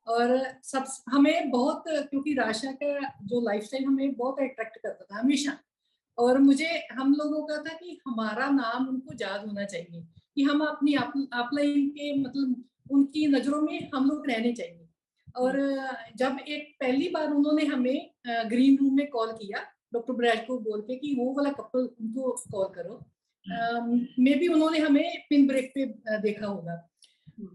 और सब हमें बहुत, क्योंकि राशा का जो लाइफस्टाइल हमें बहुत अट्रैक्ट करता था हमेशा। और मुझे हम लोगों का था कि हमारा नाम उनको याद होना चाहिए, कि हम अपनी अपलाइन के मतलब उनकी नजरों में हम लोग रहने चाहिए। और जब एक पहली बार उन्होंने हमें ग्रीन रूम में कॉल किया डॉक्टर ब्रैड को बोल के कि वो वाला कपल उनको कॉल करो, मे बी उन्होंने हमें पिन ब्रेक पे देखा होगा।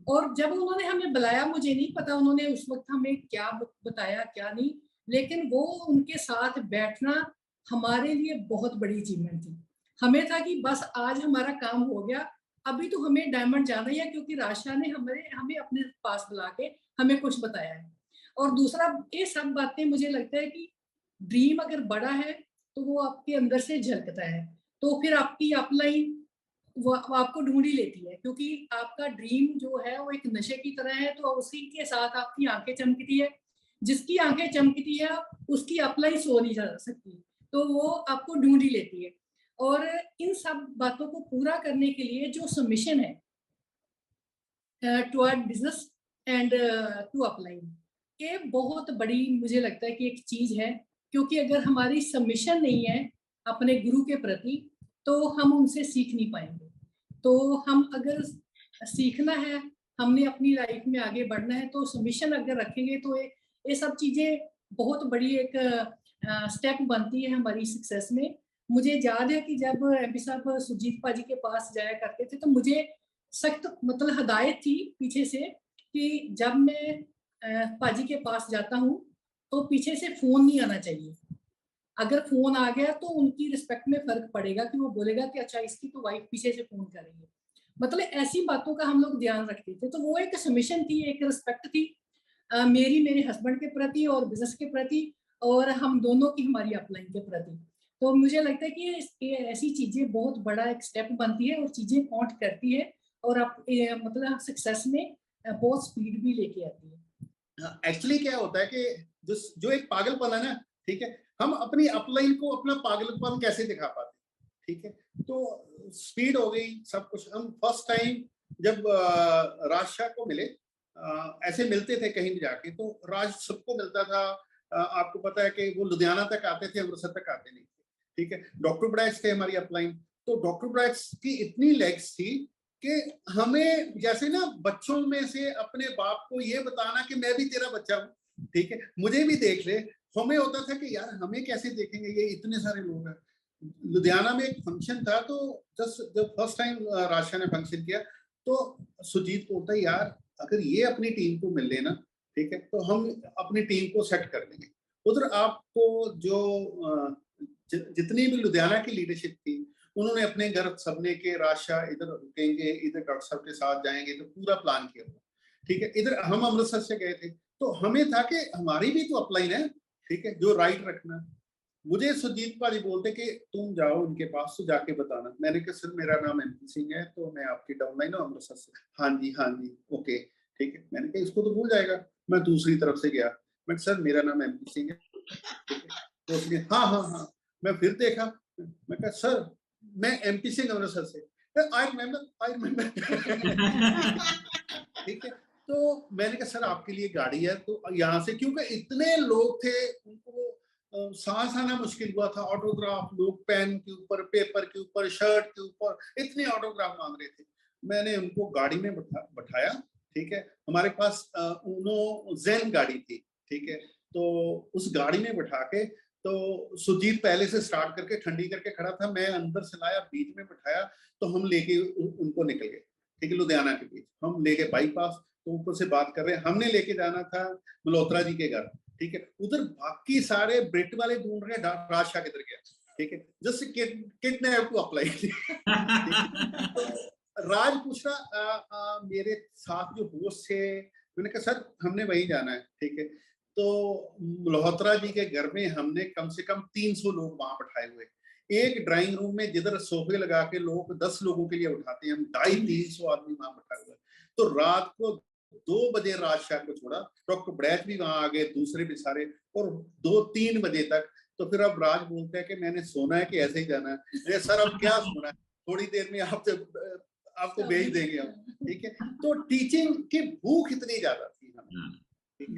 और जब उन्होंने हमें बुलाया, मुझे नहीं पता उन्होंने उस वक्त हमें क्या बताया क्या नहीं, लेकिन वो उनके साथ बैठना हमारे लिए बहुत बड़ी अचीवमेंट थी। हमें था कि बस आज हमारा काम हो गया, अभी तो हमें डायमंड जाना ही है, क्योंकि राशा ने हमें अपने पास बुला के हमें कुछ बताया है। और दूसरा, ये सब बातें मुझे लगता है कि ड्रीम अगर बड़ा है तो वो आपके अंदर से झलकता है, तो फिर आपकी अपलाइन वो आपको ढूंढ ही लेती है, क्योंकि आपका ड्रीम जो है वो एक नशे की तरह है, तो उसी के साथ आपकी आंखें चमकती है। जिसकी आंखें चमकती है उसकी अपलाइन सो नहीं जा सकती, तो वो आपको ढूंढ ही लेती है। और इन सब बातों को पूरा करने के लिए जो सबमिशन है toward business and to upline, ये बहुत बड़ी मुझे लगता है कि एक चीज है। क्योंकि अगर हमारी सबमिशन नहीं है अपने गुरु के प्रति, तो हम उनसे सीख नहीं पाएंगे। तो हम अगर सीखना है, हमने अपनी लाइफ में आगे बढ़ना है, तो सबमिशन अगर रखेंगे तो ये सब चीजें बहुत बड़ी एक स्टेप बनती है हमारी सक्सेस में। मुझे याद है कि जब एमपी साहब सुजीत पाजी के पास जाया करते थे, तो मुझे सख्त मतलब हदायत थी पीछे से कि जब मैं पाजी के पास जाता हूँ तो पीछे से फोन नहीं आना चाहिए। अगर फोन आ गया तो उनकी रिस्पेक्ट में फर्क पड़ेगा, कि वो बोलेगा कि अच्छा इसकी तो वाइफ पीछे से फोन कर रही है। मतलब ऐसी बातों का हम लोग ध्यान रखते थे। तो वो एक सबमिशन थी, एक रिस्पेक्ट थी मेरी मेरे हस्बैंड के प्रति और बिजनेस के प्रति, और हम दोनों की हमारी अपलाइन के प्रति। तो मुझे लगता है कि ये ऐसी चीजें बहुत बड़ा एक स्टेप बनती है और चीजें काउंट करती है, और आप मतलब सक्सेस में बहुत स्पीड भी लेके आती है। एक्चुअली क्या होता है कि जो एक पागलपन है ना, ठीक है, हम अपनी अपलाइन को अपना पागलपन कैसे दिखा पाते, ठीक है। तो स्पीड हो गई सब कुछ। हम फर्स्ट टाइम जब राजशाह को मिले, ऐसे मिलते थे कहीं भी जाके, तो राज सबको मिलता था। आपको पता है कि वो लुधियाना तक आते थे, अमृतसर तक आते नहीं थे, ठीक है। डॉक्टर ब्राइट्स थे हमारी अपलाइन। तो डॉक्टर ब्राइट्स की इतनी लेग्स थी कि हमें जैसे ना बच्चों में से अपने बाप को ये बताना कि मैं भी तेरा बच्चा हूँ, ठीक है, मुझे भी देख ले। हमें होता था कि यार हमें कैसे देखेंगे, ये इतने सारे लोग हैं। लुधियाना में एक फंक्शन था, तो जब फर्स्ट टाइम राशा ने फंक्शन किया, तो सुजीत बोलता है यार अगर ये अपनी टीम को मिल लेना, ठीक है, तो हम अपनी टीम को सेट कर देंगे। उधर आपको जो जितनी भी लुधियाना की लीडरशिप थी, उन्होंने अपने घर सबने के राशा इधर रुकेंगे, इधर डॉक्टर साहब के साथ जाएंगे, तो पूरा प्लान किया हुआ, ठीक है। इधर हम अमृतसर से गए थे, तो हमें था कि हमारी भी तो अपलाइन है, ठीक है, जो राइट रखना। मुझे सुजीत पाजी बोलते कि तुम जाओ उनके पास, तो जाके बताना। मैंने कहा सर मेरा नाम एमपी सिंह है, तो मैं आपकी डाउनलाइन हूँ अमृतसर से। हाँ जी ओके ठीक है। मैंने कहा इसको तो भूल जाएगा। मैं दूसरी तरफ से गया, मैं सर मेरा नाम एमपी सिंह है, ठीक है। तो उसने हाँ। मैं फिर देखा, मैं कहा सर मैं एमपी सिंह अमृतसर से। आई रिमेम्बर ठीक है। तो मैंने कहा सर आपके लिए गाड़ी है, तो यहाँ से, क्योंकि इतने लोग थे उनको सांस आना मुश्किल हुआ था। ऑटोग्राफ, लोग पेन के ऊपर, पेपर के ऊपर, शर्ट के ऊपर इतने ऑटोग्राफ मांग रहे थे। मैंने उनको गाड़ी में बैठाया, ठीक है। हमारे पास उनो ज़ेन गाड़ी थी, ठीक है। तो उस गाड़ी में बैठा के, तो सुजीत पहले से स्टार्ट करके ठंडी करके खड़ा था, मैं अंदर से लाया, बीच में बैठाया, तो हम लेके उनको निकल गए, ठीक है। लुधियाना के बीच हम लेके बाईपास, तो ऊपर से बात कर रहे हैं, हमने लेके जाना था मल्होत्रा जी के घर, ठीक है। उधर बाकी सारे ब्रिट वाले ढूंढ रहे हैं राजशाह किधर गया, ठीक है। Just kidnap to apply. Raj पूछ रहा मेरे साथ जो होस्ट थे, मैंने कहा सर हमने वहीं जाना है, ठीक है। तो मल्होत्रा जी के घर में हमने कम से कम 300 लोग वहां बैठाए हुए। एक ड्राइंग रूम में जिधर सोफे लगा के लोग 10 लोगों के लिए उठाते हैं, हम 250-300 आदमी वहां बैठाए हुए। तो रात को 2 बजे राजशाह को छोड़ा, डॉक्टर ब्रैच भी वहां आ गए, दूसरे भी सारे, और 2-3 बजे तक। तो फिर अब राज बोलते हैं कि मैंने सोना है कि ऐसे ही जाना है। सर अब क्या सोना है, थोड़ी देर में आपको भेज देंगे हम, ठीक है। तो टीचिंग की भूख इतनी ज्यादा थी हमें, ठीक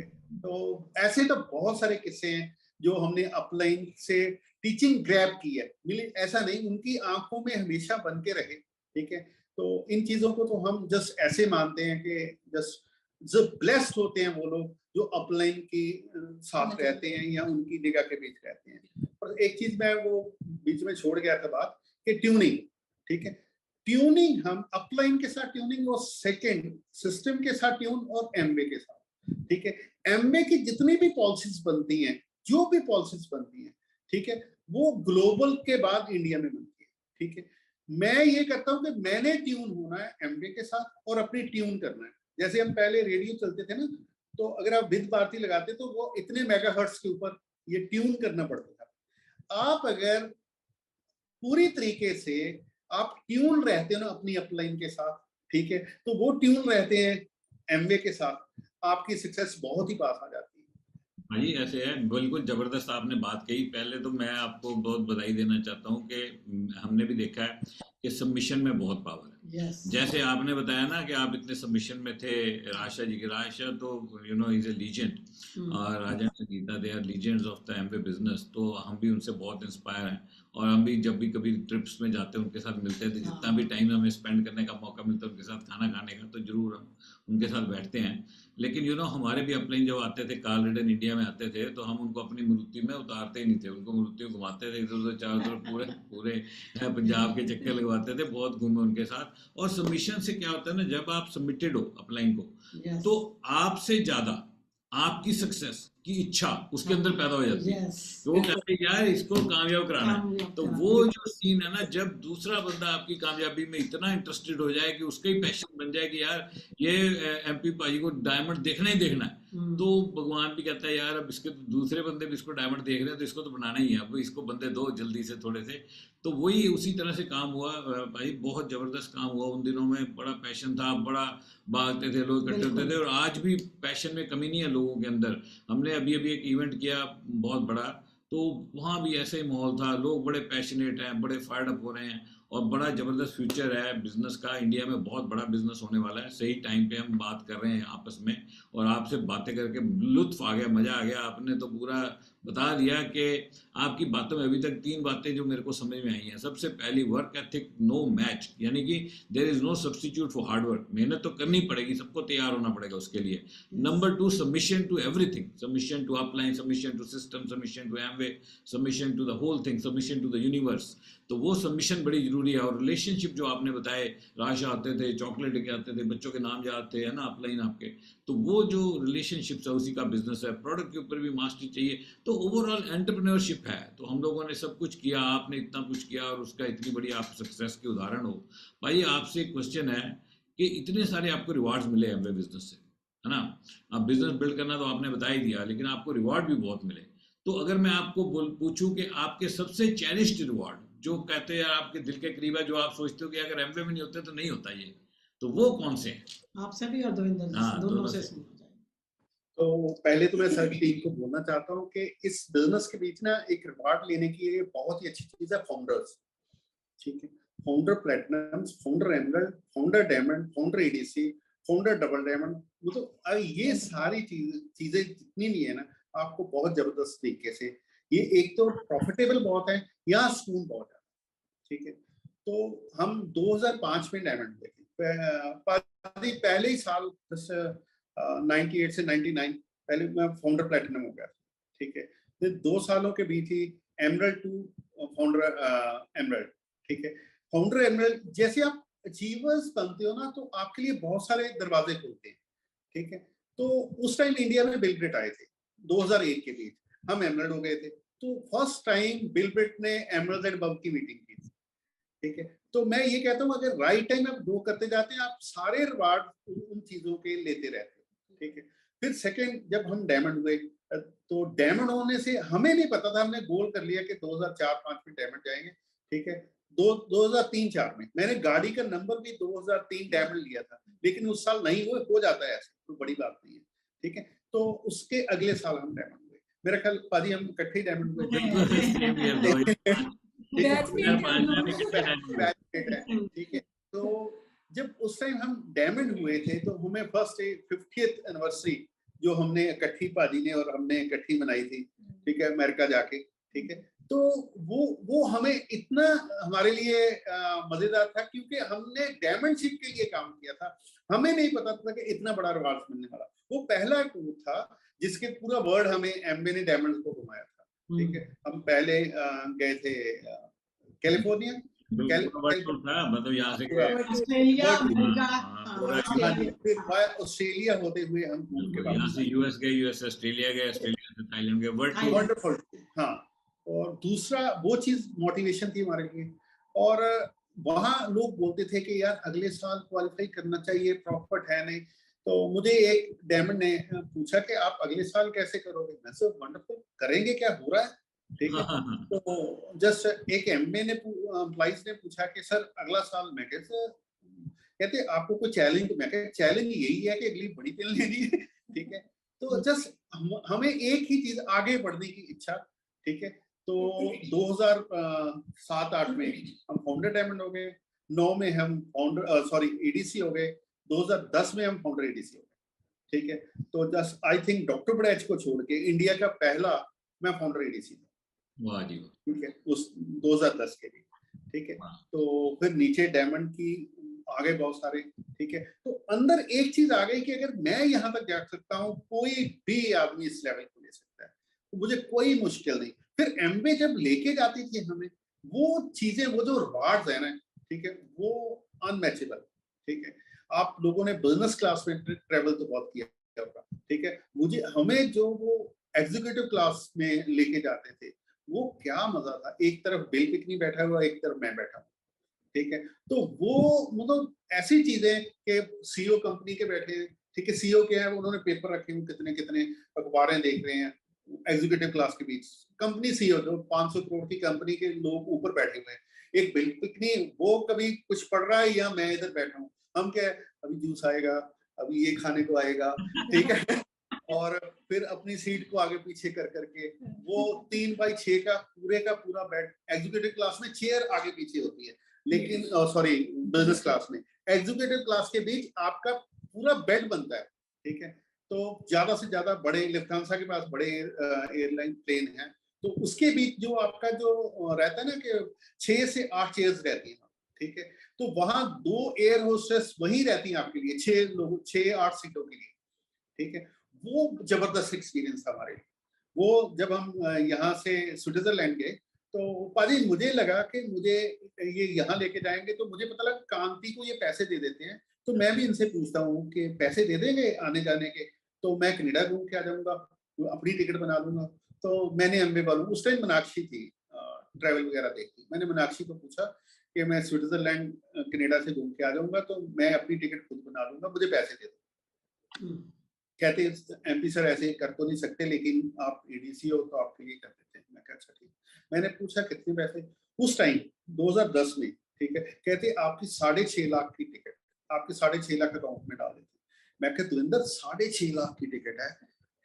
तो ऐसे तो बहुत सारे किस्से हैं जो हमने अपलाइन से टीचिंग ग्रैब की है, मिले ऐसा नहीं, उनकी आंखों में हमेशा बन के रहे, ठीक है। तो इन चीजों को तो हम जस्ट ऐसे मानते हैं कि जस्ट जो ब्लेस्ड होते हैं वो लोग जो अपलाइन की साथ रहते हैं या उनकी निगाह के बीच रहते हैं। और एक चीज मैं वो बीच में छोड़ गया था बात कि ट्यूनिंग, ठीक है, ट्यूनिंग हम अपलाइन के साथ ट्यूनिंग और सेकंड सिस्टम के साथ ट्यून और एमवे के साथ, ठीक है। एमवे की जितनी भी पॉलिसीज बनती हैं, जो भी पॉलिसीज बनती हैं, ठीक है, वो ग्लोबल के बाद इंडिया में बनती है, ठीक है। मैं ये करता हूँ कि मैंने ट्यून होना है एमवे के साथ और अपनी ट्यून करना है। जैसे हम पहले रेडियो चलते थे ना, तो अगर आप विद भारती लगाते तो वो इतने मेगाहर्ट्ज के ऊपर ये ट्यून करना पड़ता था। आप अगर पूरी तरीके से आप ट्यून रहते हो ना अपनी अपलाइन के साथ, ठीक है, तो वो ट्यून रहते हैं एमवे के साथ, आपकी सक्सेस बहुत ही पास आ जाती है। हाँ जी, ऐसे है, बिल्कुल जबरदस्त आपने बात कही। पहले तो मैं आपको बहुत बधाई देना चाहता हूँ कि हमने भी देखा है कि सबमिशन में बहुत पावर है। जैसे आपने बताया ना कि आप इतने सबमिशन में थे, राशा जी की, राशा तो इज ए लीजेंड, और Rajan Sangeeta, they are legends of the Amway business. तो हम भी उनसे बहुत इंस्पायर हैं, और हम भी जब भी कभी ट्रिप्स में जाते हैं उनके साथ मिलते हैं, तो जितना भी टाइम हमें स्पेंड करने का मौका मिलता है उनके साथ खाना खाने का, तो जरूर हम उनके साथ बैठते हैं। लेकिन हमारे भी अपलाइन जब आते थे, कार्ल रिडन इंडिया में आते थे, तो हम उनको अपनी मृत्यु में उतारते ही नहीं थे, उनको मृत्यु घुमाते थे इधर उधर चारों तरफ, पूरे पूरे पंजाब के चक्कर लगवाते थे, बहुत घूमे उनके साथ। और सबमिशन से क्या होता है ना, जब आप सबमिटेड हो अपलाइन को, तो आपसे ज्यादा आपकी सक्सेस की इच्छा उसके अंदर पैदा हो जाती है, तो वो कहते हैं यार इसको कामयाब कराना है। तो वो जो सीन है ना, जब दूसरा बंदा आपकी कामयाबी में इतना इंटरेस्टेड हो जाए कि उसका ही पैशन बन जाए कि यार ये एमपी पाजी को डायमंड देखना ही देखना है, तो भगवान भी कहता है यार अब इसके तो दूसरे बंदे भी इसको डायमंड देख रहे हैं, तो इसको तो बनाना ही है, अब इसको बंदे दो जल्दी से थोड़े से। तो वही उसी तरह से काम हुआ भाई, बहुत जबरदस्त काम हुआ उन दिनों में, बड़ा पैशन था, बड़ा भागते थे लोग, इकट्ठे होते थे, और आज भी पैशन में कमी नहीं है लोगों के अंदर। हमने अभी अभी एक इवेंट किया बहुत बड़ा, तो वहाँ भी ऐसे ही माहौल था, लोग बड़े पैशनेट हैं, बड़े फायर्ड अप हो रहे हैं, और बड़ा जबरदस्त फ्यूचर है बिजनेस का, इंडिया में बहुत बड़ा बिजनेस होने वाला है। सही टाइम पे हम बात कर रहे हैं आपस में, और आपसे बातें करके लुत्फ आ गया, मजा आ गया। आपने तो पूरा बता दिया कि आपकी बातों में अभी तक 3 बातें जो मेरे को समझ में आई हैं। सबसे पहली, वर्क एथिक नो मैच, यानी कि there is no substitute for hard work, मेहनत तो करनी पड़ेगी, सबको तैयार होना पड़ेगा उसके लिए। Number 2, submission to everything, submission to upline, submission to system, submission to Amway, submission to the whole thing, submission to the universe. तो वो सबमिशन बड़ी जरूरी है। और रिलेशनशिप जो आपने बताए, राशा आते थे, चॉकलेट लेके आते थे, बच्चों के नाम याद थे, है ना, अपलाइन आपके, तो वो जो रिलेशनशिप है उसी का बिजनेस है। प्रोडक्ट के ऊपर भी मास्टरी चाहिए, तो ओवरऑल एंटरप्रेन्योरशिप है। तो हम लोगों ने सब कुछ किया, आपने इतना कुछ किया, और उसका इतनी बड़ी आप सक्सेस के उदाहरण हो। भाई आपसे एक क्वेश्चन है कि इतने सारे आपको रिवार्ड्स मिले एमवे बिजनेस से, है ना, अब बिजनेस बिल्ड करना तो आपने बता ही दिया, लेकिन आपको रिवार्ड भी बहुत मिले। तो अगर मैं आपको पूछूं कि आपके सबसे चेरिश्ड रिवार्ड, जो कहते हैं यार आपके दिल के करीब है, जो आप सोचते हो कि अगर एमवे में नहीं होते तो नहीं होता ये, तो वो कौन से हैं? आपसे भी और देवेंद्र जी से, दोनों से सुनना चाहिए। तो पहले तो मैं सभी टीम को बोलना चाहता हूँ कि इस बिजनेस के बीच ना एक रिवार्ड लेने की ये बहुत ही अच्छी चीज है, फाउंडर्स, ठीक है। Founder platinum, founder emerald, founder diamond, founder ADC, founder double diamond, मतलब ये सारी चीजें जितनी भी है ना, आपको बहुत जबरदस्त तरीके से, ये एक तो प्रॉफिटेबल बहुत है, यहाँ सुकून बहुत है, ठीक है। तो हम 2005 में डायमंड हुए थे, पहले ही साल 98 से 99 पहले मैं फाउंडर प्लेटिनम हो गया, ठीक है। फिर 2 सालों के बीच ही एमरल्ड टू फाउंडर एमरल्ड, ठीक है। फाउंडर एमरल्ड जैसे आप अचीवर्स बनते हो ना, तो आपके लिए बहुत सारे दरवाजे खुलते हैं, ठीक है। तो उस टाइम इंडिया में बिल गेट आए थे 2001 के बीच, हम एमरल्ड हो गए थे। तो फर्स्ट टाइम बिल गेट ने एमरल्ड एंड बब की मीटिंग की थी, ठीक है। तो मैं ये कहता हूँ अगर राइट टाइम आप ग्रो करते जाते हैं, आप सारे रिवार्ड उन चीजों के लेते रहते हैं, ठीक है। फिर सेकंड, जब हम डायमंड हुए, तो डायमंड होने से हमें नहीं पता था, हमने गोल कर लिया कि 2004-05 में डायमंड जाएंगे, ठीक है। 2003-04 में मैंने गाड़ी का नंबर भी 2003 डायमंड लिया था, लेकिन उस साल नहीं हुए, हो जाता है ऐसे, तो बड़ी बात नहीं है, ठीक है। तो उसके अगले साल हम डायमंड हुए, मेरा ख्याल पाजी हम इकट्ठे ही डायमंड हुए, ठीक है। तो जब उस टाइम हम डायमंड हुए थे, तो हमें फर्स्ट 50th एनिवर्सरी जो हमने इकट्ठी पाजी ने और हमने इकट्ठी बनाई थी, ठीक है, अमेरिका जाके, ठीक है। तो वो हमें इतना हमारे लिए मजेदार था क्योंकि हमने डायमंड शिप के लिए काम किया था, हमें नहीं पता था कि इतना बड़ा रिवार्ड मिलने वाला। वो पहला टूर था जिसके पूरा वर्ल्ड हमें एमबे ने डायमंड को घुमाया था, ठीक है। हम पहले गए थे कैलिफोर्निया, मतलब यहाँ से ऑस्ट्रेलिया, अमेरिका, फिर ऑस्ट्रेलिया होते हुए हम यहाँ से यूएस गए, यूएस से ऑस्ट्रेलिया गए, ऑस्ट्रेलिया से थाईलैंड गए। वंडरफुल। हाँ, और दूसरा वो चीज मोटिवेशन थी हमारे लिए। और वहाँ लोग बोलते थे कि यार अगले साल क्वालिफाई करना चाहिए, प्रॉफिट है नहीं। तो मुझे एक डायमंड ने पूछा कि आप अगले साल कैसे करोगे। मैं सर वंडरफुल, करेंगे, क्या हो रहा है, ठीक है। तो जस्ट एक एमबी ने एम्प्लॉइज ने पूछा कि सर अगला साल, मैं कहते आपको कोई चैलेंज, मैं कहते चैलेंज यही है कि अगली बड़ी पिल लेनी है, ठीक है। तो जस्ट हमें एक ही चीज, आगे बढ़ने की इच्छा, ठीक है। तो 2007-8 में हम फाउंडर डायमंड हो गए, 9 में हम एडीसी हो गए, 2010 में हम फाउंडर एडीसी हो गए, ठीक है। तो जस्ट आई थिंक डॉक्टर ब्रैच को छोड़ के इंडिया का पहला मैं फाउंडर एडीसी था, ठीक है, उस 2010 के लिए, ठीक है। तो फिर नीचे डायमंड की आगे बहुत सारे, ठीक है। तो अंदर एक चीज आ गई कि अगर मैं यहाँ तक जा सकता हूँ, कोई भी आदमी इस लेवल को ले सकता है, तो मुझे कोई मुश्किल नहीं। फिर एमबे जब लेके जाती थी हमें, वो चीजें, वो जो रिवार्ड्स है ना, ठीक है, वो अनमैचेबल, ठीक है। आप लोगों ने बिजनेस क्लास में ट्रेवल तो बहुत किया होगा, ठीक है। हमें जो वो एग्जीक्यूटिव क्लास में लेके जाते थे, वो क्या मजा था। एक तरफ बिल पिकनी बैठा हुआ, एक तरफ मैं बैठा हूँ, ठीक है। तो वो मतलब ऐसी चीजें कि सीईओ कंपनी के बैठे, ठीक है, सीईओ के हैं, उन्होंने पेपर रखे हुए, कितने कितने अखबारें देख रहे हैं, एग्जीक्यूटिव क्लास के बीच कंपनी सीईओ, जो 500 करोड़ की कंपनी के लोग ऊपर बैठे हुए हैं, एक बिल पिकनी, वो कभी कुछ पढ़ रहा है या मैं इधर बैठा हूँ, हम क्या, अभी जूस आएगा, अभी ये खाने को आएगा, ठीक है। और फिर अपनी सीट को आगे पीछे कर करके, वो 3x6 का पूरा बेड, एग्जीक्यूटिव क्लास में चेयर आगे पीछे होती है, लेकिन सॉरी बिजनेस क्लास में, एग्जीक्यूटिव क्लास के बीच आपका पूरा बेड बनता है, ठीक है। तो ज्यादा से ज्यादा बड़े, लुफ्थांसा के पास बड़े एयरलाइन प्लेन हैं, तो उसके बीच जो आपका जो रहता है ना कि 6 से 8 चेयर्स रहती हैं, ठीक है। तो वहां 2 एयर होस्टेस वही रहती हैं आपके लिए, 6-8 सीटों के लिए, ठीक है। वो जबरदस्त एक्सपीरियंस था हमारे लिए। वो जब हम यहाँ से स्विट्जरलैंड गए, तो पाजी मुझे लगा कि मुझे ये यहाँ लेके जाएंगे, तो मुझे पता लगा कांति को ये पैसे दे देते हैं, तो मैं भी इनसे पूछता हूँ कि पैसे दे देंगे आने जाने के, तो मैं कनाडा घूम के आ जाऊंगा, अपनी टिकट बना दूंगा। तो मैंने एमबे वालों, उस टाइम मीनाक्षी थी, ट्रैवल वगैरह देखती, मैंने मीनाक्षी को पूछा कि मैं स्विट्जरलैंड कनाडा से घूम के आ जाऊंगा, तो मैं अपनी टिकट खुद बना दूंगा, मुझे पैसे दे दो। कहते एमपी सर ऐसे कर तो नहीं सकते, लेकिन आप एडीसी हो तो आपके लिए कर देते हैं। मैं कहा अच्छा ठीक। मैंने पूछा कितने पैसे, उस टाइम 2010 में, ठीक है, कहते आपकी 6.5 लाख की टिकट आपके 6.5 लाख अकाउंट में डाल देते। मैं कहा देवेंद्र 6.5 लाख की टिकट है,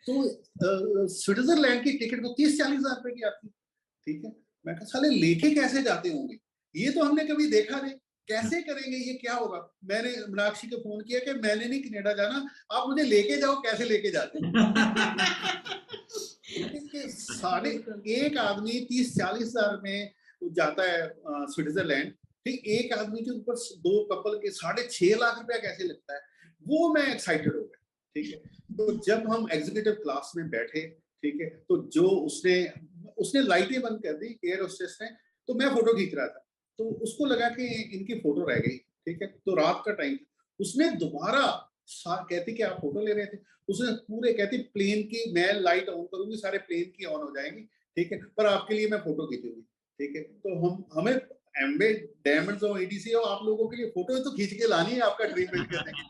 तो स्विट्जरलैंड की टिकट तो 30-40 हजार रुपए की आती, ठीक है। मैं कहा साले लेके कैसे जाते होंगे, ये तो हमने कभी देखा नहीं, कैसे करेंगे, ये क्या होगा। मैंने मीनाक्षी को फोन किया कि मैंने नहीं कनाडा जाना, आप मुझे लेके जाओ, कैसे लेके जाते एक आदमी 30-40 हजार में जाता है स्विट्जरलैंड, ठीक, एक आदमी के ऊपर 2 कपल के 6.5 लाख रुपया कैसे लगता है, वो मैं एक्साइटेड हो गया, ठीक है। तो जब हम एग्जीक्यूटिव क्लास में बैठे, ठीक है, तो जो उसने लाइटें बंद कर दी एयर होस्टेस ने, तो मैं फोटो खींच रहा था, तो उसको लगा कि इनकी फोटो रह गई, ठीक है। तो रात का टाइम, उसने दोबारा कहती कि आप फोटो ले रहे थे, उसने पूरे कहती प्लेन की मैं लाइट ऑन करूंगी, सारे प्लेन की ऑन हो जाएंगी, ठीक है, पर आपके लिए मैं फोटो खींचूंगी, ठीक है। तो हमें एमबे डायमंड्स और एडीसी हो, आप लोगों के लिए फोटो तो खींच के लानी है, आपका ड्रीम बिल्ड करने की।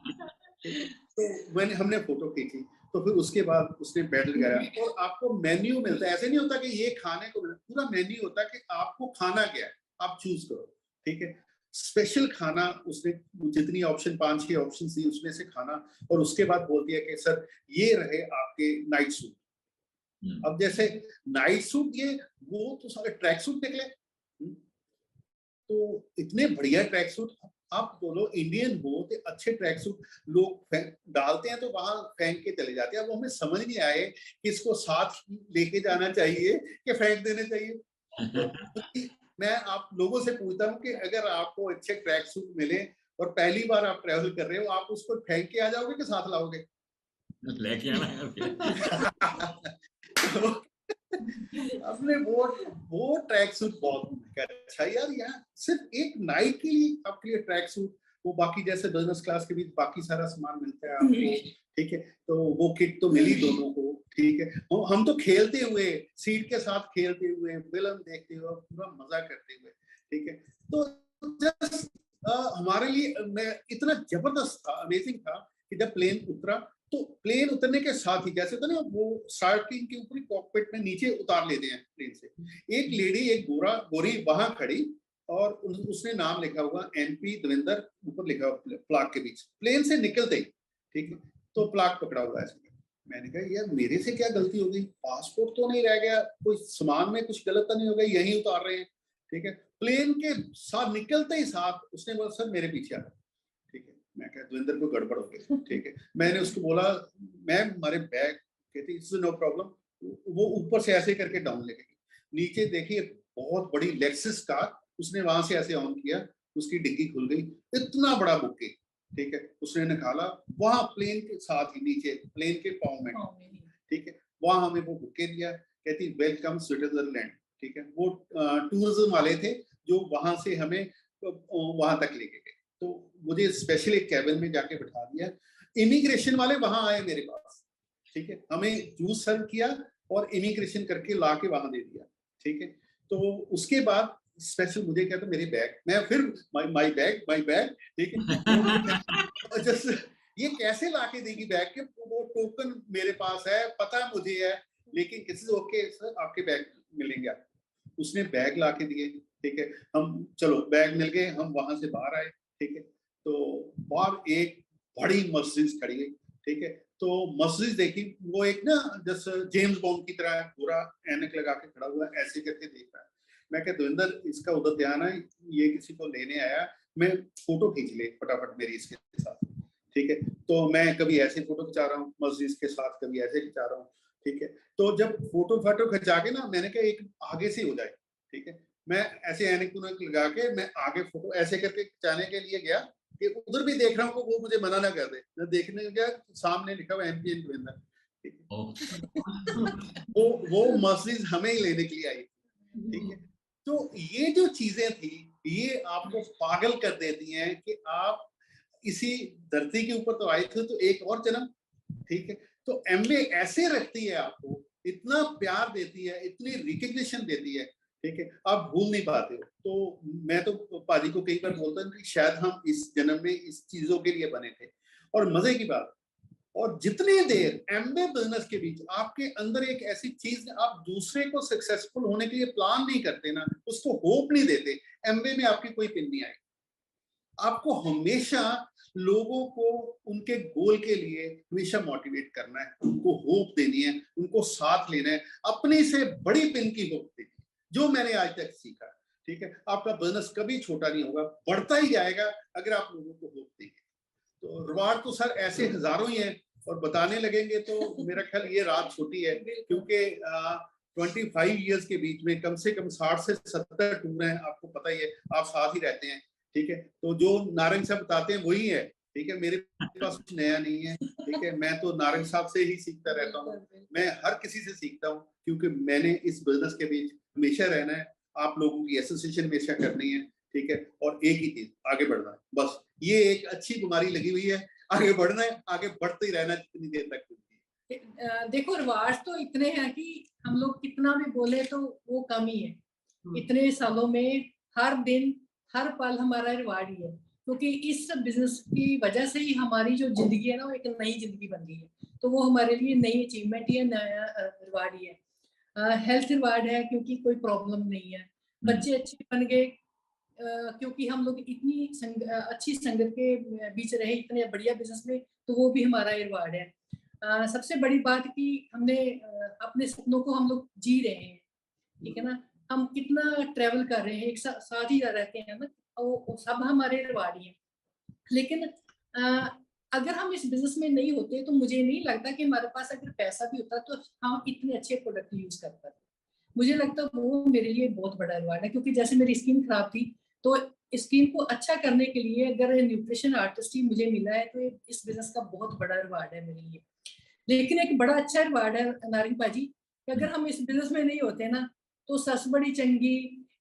तो हमने फोटो खींची, तो फिर उसके बाद उसने बेड लगाया और आपको मेन्यू मिलता है। ऐसे नहीं होता कि ये खाने को मिलता, पूरा मेन्यू होता है कि आपको खाना क्या है, आप चूज करो, ठीक है। स्पेशल खाना उसने जितनी ऑप्शन 5-6 ऑप्शन थी उसमें से खाना, और उसके बाद बोल दिया कि सर ये रहे आपके नाइट सूट। अब जैसे नाइट सूट, ये वो तो सारे ट्रैक सूट निकले, तो इतने बढ़िया ट्रैक सूट, आप बोलो इंडियन हो तो अच्छे ट्रैक सूट लोग डालते हैं तो वहां फेंक के चले जाते हैं। वो हमें समझ नहीं आए कि इसको साथ लेके जाना चाहिए कि फेंक देने चाहिए। तो मैं आप लोगों से पूछता हूँ कि अगर आपको अच्छे ट्रैक सूट मिले और पहली बार आप ट्रेवल कर रहे हो, आप उसको फेंक के आ जाओगे कि साथ लाओगे? लेके आना अपने वो ट्रैक सूट बहुत अच्छा यार। यहाँ सिर्फ एक नाइट के लिए आपके लिए ट्रैक सूट, वो बाकी जैसे बिजनेस क्लास के बीच बाकी सारा सामान मिलता है आपको, ठीक है। तो वो किट तो मिली दोनों को, ठीक है। हम तो खेलते हुए सीट के साथ खेलते हुए फिल्म देखते हुए पूरा मजा करते हुए, ठीक है। तो जस्ट हमारे लिए मैं इतना जबरदस्त था, अमेजिंग था कि जब प्लेन उतरा तो प्लेन उतरने के साथ ही जैसे था ना वो स्टार्टिंग के ऊपर कॉकपिट में नीचे उतार लेते हैं प्लेन से, एक लेडी एक गोरी वहां खड़ी और उसने नाम लिखा हुआ MP देवेंद्र ऊपर लिखा हुआ प्लाक के बीच, प्लेन से निकलते ही, ठीक है। तो प्लाक पकड़ा हुआ है। मैंने कहा यार मेरे से क्या गलती हो गई, पासपोर्ट तो नहीं रह गया, कोई सामान में कुछ गलत तो नहीं हो गया, यहीं उतार रहे हैं, ठीक है। प्लेन के साथ निकलते ही साथ उसने बोला सर मेरे पीछे आ, ठीक है। मैं कहा देवेंद्र को गड़बड़ हो गई, ठीक है। मैंने उसको बोला मैम हमारे बैग, कहती इट्स नो प्रॉब्लम। वो ऊपर से ऐसे करके डाउन लेके गई, नीचे देखिए बहुत बड़ी लेक्सस कार, उसने वहां से ऐसे ऑन किया, उसकी डिग्गी खुल गई, इतना बड़ा बुके, ठीक है। उसने निकाला वहां प्लेन के साथ ही नीचे प्लेन के पाँव में, ठीक है। वहां हमें वो बुके दिया, कहती वेलकम स्विट्जरलैंड, ठीक है। वो टूरिज्म वाले थे जो वहां से हमें वहां तक लेके गए। तो मुझे स्पेशल एक कैबिन में जाके बिठा दिया, इमिग्रेशन वाले वहां आए मेरे पास, ठीक है। हमें जूस सर्व किया और इमिग्रेशन करके ला के वहां दे दिया, ठीक है। तो उसके बाद स्पेशल मुझे क्या था मेरे बैग, मैं फिर माय बैग, ठीक है। जस्ट ये कैसे लाके देगी बैग के, वो टोकन मेरे पास है, पता मुझे है, लेकिन किसी से ओके सर आपके बैग मिलेंगे आप। उसने बैग लाके दिए, ठीक है। हम चलो बैग मिल गए, हम वहां से बाहर आए, ठीक है। तो बाहर एक बड़ी मस्जिद खड़ी है, ठीक है। तो मस्जिद देखी, वो एक ना जैसे जेम्स बॉन्ड की तरह पूरा ऐनक लगा के खड़ा हुआ ऐसे करके देख रहा है। मैं कह देवेंद्र इसका उधर ध्यान है, ये किसी को लेने आया, मैं फोटो खींच ले फटाफट मेरी इसके साथ, ठीक है। तो मैं कभी ऐसे फोटो खिंचा रहा हूँ मस्जिद के साथ, कभी ऐसे खिंचा रहा हूँ, ठीक है। तो जब फोटो खिंचा के ना मैंने कहा एक आगे से हो जाए, ठीक है। मैं ऐसे ऐनक लगा के मैं आगे फोटो ऐसे करके खिंचाने के लिए गया कि उधर भी देख रहा हूँ वो मुझे मना ना कर दे। मैं देखने गया सामने लिखा हुआ MP देवेंद्र, ठीक है। वो मस्जिद हमें ही लेने के लिए आई, ठीक है। तो ये जो चीजें थी ये आपको पागल कर देती हैं कि आप इसी धरती के ऊपर तो आए थे तो एक और जन्म, ठीक है। तो MBA ऐसे रखती है आपको, इतना प्यार देती है, इतनी रिकग्निशन देती है, ठीक है, आप भूल नहीं पाते हो। तो मैं तो पाजी को कई बार बोलता हूँ कि शायद हम इस जन्म में इस चीजों के लिए बने थे। और मजे की बात, और जितनी देर MBA बिजनेस के बीच आपके अंदर एक ऐसी चीज, आप दूसरे को सक्सेसफुल होने के लिए प्लान नहीं करते ना, उसको होप नहीं देते, MBA में आपकी कोई पिन नहीं आएगी। आपको हमेशा लोगों को उनके गोल के लिए हमेशा मोटिवेट करना है, उनको होप देनी है, उनको साथ लेना है, अपने से बड़ी पिन की होप देनी है, जो मैंने आज तक सीखा, ठीक है। आपका बिजनेस कभी छोटा नहीं होगा, बढ़ता ही जाएगा अगर आप लोगों को होप देंगे। तो रिवार्ड तो सर ऐसे हजारों ही हैं, और बताने लगेंगे तो मेरा ख्याल ये रात छोटी है, क्योंकि 25 ईयर्स के बीच में कम से कम 60 से 70 टूर हैं, आपको पता ही है, आप साथ ही रहते हैं, ठीक है। तो जो नारंग साहब बताते हैं वही है, ठीक है। मेरे पास कुछ नया नहीं है, ठीक है। मैं तो नारंग साहब से ही सीखता रहता हूँ, मैं हर किसी से सीखता हूँ, क्योंकि मैंने इस बिजनेस के बीच हमेशा रहना है, आप लोगों की एसोसिएशन हमेशा करनी है, ठीक है। और एक ही चीज, आगे बढ़ना है, बस ये एक अच्छी बीमारी लगी हुई है, आगे बढ़ना है, आगे बढ़ते ही रहना जितनी देर तक। देखो रिवाज तो इतने हैं कि हम लोग कितना भी बोले तो वो कम ही है। इतने सालों में हर दिन हर पल हमारा रिवार्ड ही है, क्योंकि इस बिजनेस की वजह से ही हमारी जो जिंदगी है ना वो एक नई जिंदगी बन गई है। तो वो हमारे लिए नई अचीवमेंट ही है, नया रिवार्ड ही है। हेल्थ रिवार्ड है क्योंकि कोई प्रॉब्लम नहीं है, बच्चे अच्छे बन गए क्योंकि हम लोग इतनी अच्छी संगत के बीच रहे इतने बढ़िया बिजनेस में, तो वो भी हमारा रिवार्ड है। सबसे बड़ी बात कि हमने अपने सपनों को हम लोग जी रहे हैं, ठीक है ना। हम कितना ट्रेवल कर रहे हैं, एक साथ ही रहते हैं ना, वो सब हमारे रिवार्ड ही है। लेकिन अगर हम इस बिजनेस में नहीं होते तो मुझे नहीं लगता कि हमारे पास अगर पैसा भी होता तो हम इतने अच्छे प्रोडक्ट यूज कर पाते। मुझे लगता है वो मेरे लिए बहुत बड़ा रिवार्ड है, क्योंकि जैसे मेरी स्किन खराब थी तो स्किन को अच्छा करने के लिए अगर न्यूट्रिशन आर्टिस्ट ही मुझे मिला है तो इस बिजनेस का बहुत बड़ा रिवार्ड है मेरे लिए। लेकिन एक बड़ा अच्छा रिवार्ड है नारिंग भाजी कि अगर हम इस बिजनेस में नहीं होते ना तो सस बड़ी चंगी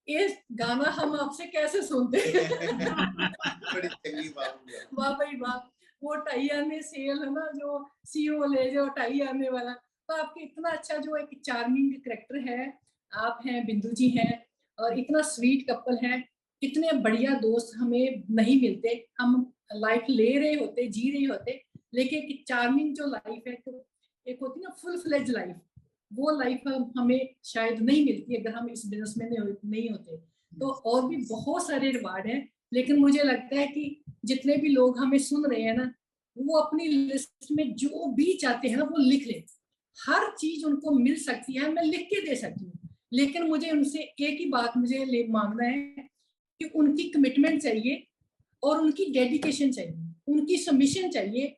ये गाना हम आपसे कैसे सुनते बड़ी चंगी बात हुआ। वाह भाई वाह, वो टाई आने सेल है ना, जो सीओ ले जो टाई आने वाला, तो आपके इतना अच्छा जो एक चार्मिंग करेक्टर है, आप हैं, बिंदु जी हैं, और इतना स्वीट कपल है। इतने बढ़िया दोस्त हमें नहीं मिलते। हम लाइफ ले रहे होते, जी रहे होते, लेकिन एक चार्मिंग जो लाइफ है, तो एक होती ना फुल फ्लेज लाइफ, वो लाइफ हमें शायद नहीं मिलती अगर हम इस बिजनेस में नहीं होते। तो और भी बहुत सारे रिवार्ड हैं, लेकिन मुझे लगता है कि जितने भी लोग हमें सुन रहे हैं ना, वो अपनी लिस्ट में जो भी चाहते हैं ना वो लिख लें। हर चीज उनको मिल सकती है, मैं लिख के दे सकती हूँ, लेकिन मुझे उनसे एक ही बात मुझे मांगना है कि उनकी कमिटमेंट चाहिए और उनकी डेडिकेशन चाहिए, उनकी सबमिशन चाहिए।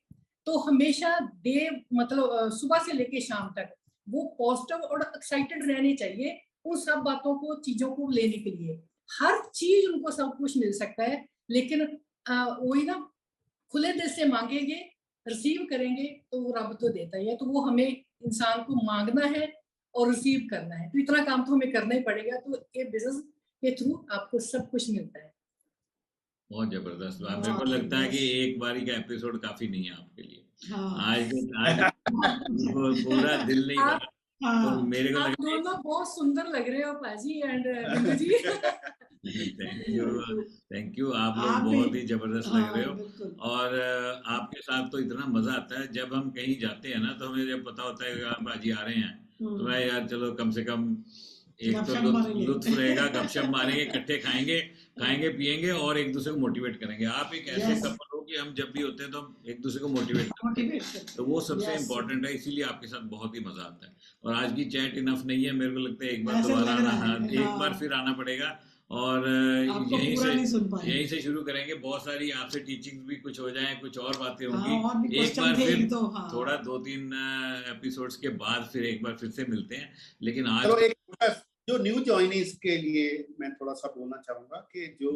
तो हमेशा डे मतलब सुबह से लेके शाम तक वो पॉजिटिव और एक्साइटेड रहने चाहिए उन सब बातों को, चीजों को लेने के लिए। हर चीज उनको सब कुछ मिल सकता है, लेकिन वही ना, खुले दिल से मांगेंगे, रिसीव करेंगे तो वो रब तो देता ही है। तो वो हमें इंसान को मांगना है और रिसीव करना है, तो इतना काम तो हमें करना ही पड़ेगा। तो ये बिजनेस के थ्रू आपको सब कुछ मिलता है। बहुत जबरदस्त बात। मेरे को लगता है कि एक बारी का एपिसोड काफी नहीं है आपके लिए। आज पूरा दिल नहीं आप भरा, तो मेरे को आप लगता है दोनों बहुत सुंदर लग रहे हो पाजी एंड बिंदु जी। Thank you. आप लोग बहुत ही जबरदस्त लग रहे हो। और आपके साथ तो इतना मजा आता है जब हम कहीं जाते हैं ना, तो हमें जब पता होता है कि आप बाजी आ रहे हैं, तो मैं यार चलो कम से कम एक तो लुत्फ रहेगा, गपशप मारेंगे, इकट्ठे खाएंगे पिएंगे और एक दूसरे को मोटिवेट करेंगे। आप एक ऐसे कपल हो कि हम जब भी होते हैं तो हम एक दूसरे को मोटिवेट करते हैं, तो वो सबसे इम्पोर्टेंट है। इसीलिए आपके साथ बहुत ही मजा आता है। और आज की चैट इनफ नहीं है, मेरे को लगता है एक बार दोबारा एक बार फिर आना पड़ेगा और यहीं से शुरू करेंगे। बहुत सारी आपसे टीचिंग्स भी कुछ हो जाए, कुछ और बातें होंगी। एक बार फिर थोड़ा 2-3 एपिसोड्स के बाद फिर एक बार फिर से मिलते हैं। लेकिन आज चलो एक जो न्यू ज्वाइनीज के लिए मैं थोड़ा सा बोलना चाहूंगा कि जो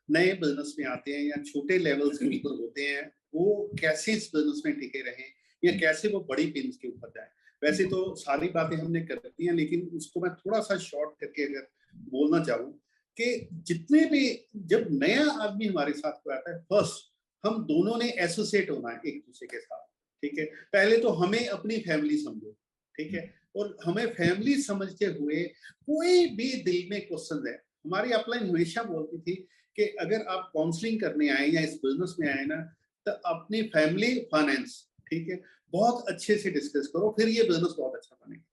नए बिजनेस में आते हैं या छोटे लेवल्स के ऊपर होते हैं, वो कैसे इस बिजनेस में टिके रहें या कैसे वो बड़ी पिंस के ऊपर जाए। वैसे तो सारी बातें हमने कर दी हैं, लेकिन उसको मैं थोड़ा सा शॉर्ट करके अगर बोलना चाहूँ कि जितने भी जब नया आदमी हमारे साथ को आता है, फर्स्ट हम दोनों ने एसोसिएट होना है एक दूसरे के साथ। ठीक है, पहले तो हमें अपनी फैमिली समझो। ठीक है, और हमें फैमिली समझते हुए कोई भी दिल में क्वेश्चन है, हमारी अपलाइन हमेशा बोलती थी कि अगर आप काउंसलिंग करने आए या इस बिजनेस में आए ना, तो अपनी फैमिली फाइनेंस, ठीक है, बहुत अच्छे से डिस्कस करो, फिर ये बिजनेस बहुत अच्छा बनेगा।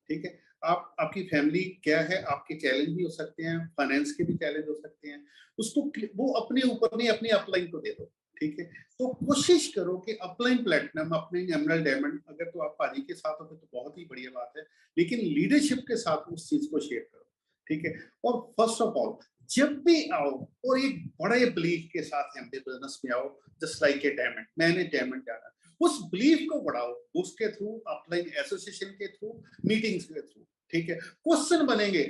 ठीक है, आप आपकी फैमिली क्या है, आपके चैलेंज भी हो सकते हैं, फाइनेंस के भी चैलेंज हो सकते हैं, उसको वो अपने ऊपर नहीं अपनी अपलाइन को दे दो। ठीक है, तो कोशिश करो कि अपलाइन प्लेटिनम, अपने एमराल्ड डायमंड, अगर तो आप पाजी के साथ हो तो बहुत ही बढ़िया बात है, लेकिन लीडरशिप के साथ उस चीज को शेयर करो। ठीक है, और फर्स्ट ऑफ ऑल जब भी आओ और एक बड़े बिलीफ के साथ एमबी बिजनेस में आओ, जस्ट लाइक ए डायमंड, मैंने डायमंड जाना, उस बिलीफ को बढ़ाओ, उसके थ्रू अपलाइन एसोसिएशन के थ्रू, मीटिंग्स के थ्रू। ठीक है, क्वेश्चन बनेंगे,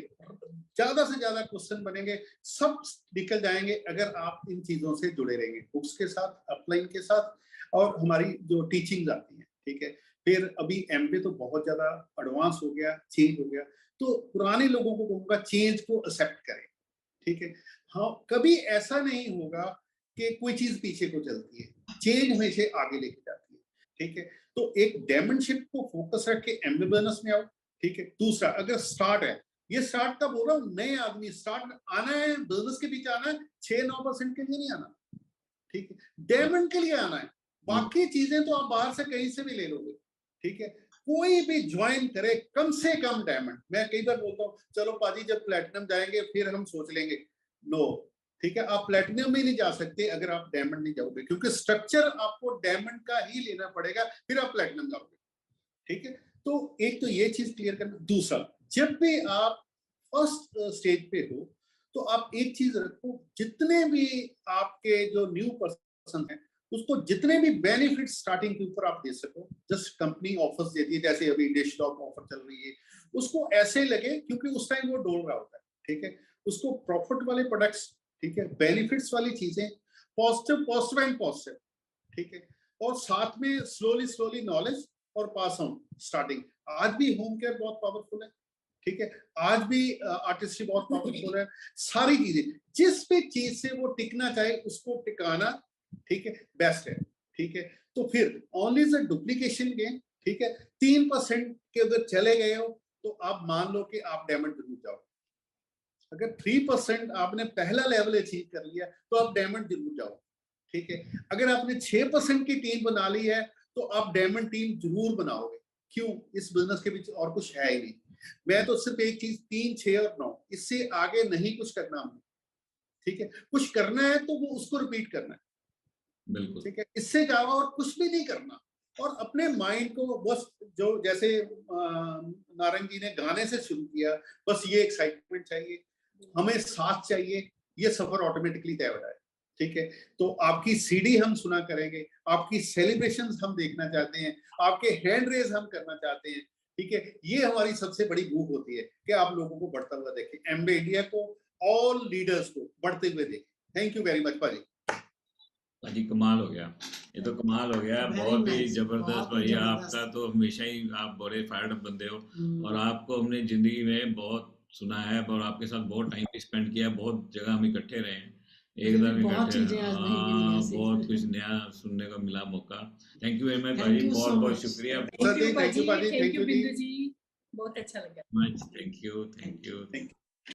ज्यादा से ज्यादा क्वेश्चन बनेंगे, सब निकल जाएंगे अगर आप इन चीजों से जुड़े रहेंगे, बुक्स के साथ, अपलाइन के साथ, और हमारी जो टीचिंग आती है। ठीक है, फिर अभी एमबी तो बहुत ज्यादा एडवांस हो गया, चेंज हो गया, तो पुराने लोगों को कहूंगा चेंज को एक्सेप्ट करें। ठीक है, हाँ, कभी ऐसा नहीं होगा कि कोई चीज पीछे को चलती है, चेंज हमेशा आगे लेके जाती है। ठीक है, तो एक डायमंडशिप को फोकस रख के एमबी बिजनेस में आओ। ठीक है, दूसरा अगर स्टार्ट है, ये स्टार्ट का बोल रहा हूँ, नए आदमी स्टार्ट आना है, बिजनेस के पीछे आना है, 6-9% के लिए नहीं आना। ठीक है, डायमंड के लिए आना है, बाकी चीजें तो आप बाहर से कहीं से भी ले लोगे। ठीक है, कोई भी ज्वाइन करे कम से कम डायमंड। मैं कई बार बोलता हूँ चलो पाजी जब प्लेटिनम जाएंगे फिर हम सोच लेंगे, नो। ठीक है, आप प्लेटिनम में नहीं जा सकते अगर आप डायमंड नहीं जाओगे, क्योंकि स्ट्रक्चर आपको डायमंड का ही लेना पड़ेगा, फिर आप प्लेटिनम जाओगे। ठीक है, तो एक तो ये चीज क्लियर करना। दूसरा, जब भी आप फर्स्ट स्टेज पे हो तो आप एक चीज रखो, जितने भी आपके जो न्यू पर्सन है उसको जितने भी बेनिफिट स्टार्टिंग के ऊपर आप दे सको, जस्ट कंपनी ऑफर्स देती है, जैसे अभी डिश डॉग ऑफर चल रही है, उसको ऐसे लगे क्योंकि उस टाइम वो डोल रहा होता है, ठीक है, उसको प्रॉफिट वाले प्रोडक्ट्स, ठीक है, बेनिफिट्स वाली चीजें, पॉजिटिव पॉजिटिव एंड पॉजिटिव, ठीक है, और साथ में स्लोली नॉलेज और पास ऑन स्टार्टिंग। आज भी होम केयर बहुत पावरफुल है, ठीक है, आज भी आर्टिस्ट्री बहुत पावरफुल है, सारी चीजें जिस भी चीज से वो टिकना चाहे उसको टिकाना, ठीक है, बेस्ट है, ठीक है। तो फिर only is a duplication game, ठीक है, 3% के अगर चले गए हो तो आप मान लो कि आप डायमंड जरूर जाओ। अगर 3% आपने पहला लेवल अचीव कर लिया तो आप डायमंड जरूर जाओ, ठीक है। अगर आपने 6% की टीम बना ली है तो आप डायमंड टीम जरूर बनाओगे। क्यों? इस बिजनेस के बीच और कुछ है ही नहीं। मैं तो सिर्फ एक चीज 3, 6 और 9, इससे आगे नहीं कुछ करना हमने, ठीक है। कुछ करना है तो वो उसको रिपीट करना है, बिल्कुल, ठीक है, इससे ज्यादा और कुछ भी नहीं करना। और अपने माइंड को बस, जो जैसे नारंग जी ने गाने से शुरू किया, बस ये एक्साइटमेंट चाहिए, हमें साथ चाहिए, ये सफर ऑटोमेटिकली तय हो जाए, ठीक है। तो आपकी सीडी हम सुना करेंगे, आपकी सेलिब्रेशंस हम देखना चाहते हैं, आपके हैंड रेज हम करना चाहते हैं, ठीक है। ये हमारी सबसे बड़ी भूख होती है कि आप लोगों को बढ़ता हुआ देखें, एमबे इंडिया को, ऑल लीडर्स को बढ़ते हुए देखें। थैंक यू वेरी मच भाजी। भाजी कमाल हो गया, ये तो कमाल हो गया, बहुत ही जबरदस्त भाई। आपका तो हमेशा ही आप बड़े फायर्ड अप बंदे हो, और आपको हमने जिंदगी में बहुत सुना है और आपके साथ बहुत टाइम भी स्पेंड किया, बहुत जगह हम इकट्ठे रहे हैं, एकदम इकट्ठे, बहुत कुछ नया सुनने को मिला मौका। थैंक यू वेरी मच भाई, बहुत बहुत शुक्रिया। थैंक यू बिंदु जी, बहुत अच्छा लगा। Thank you.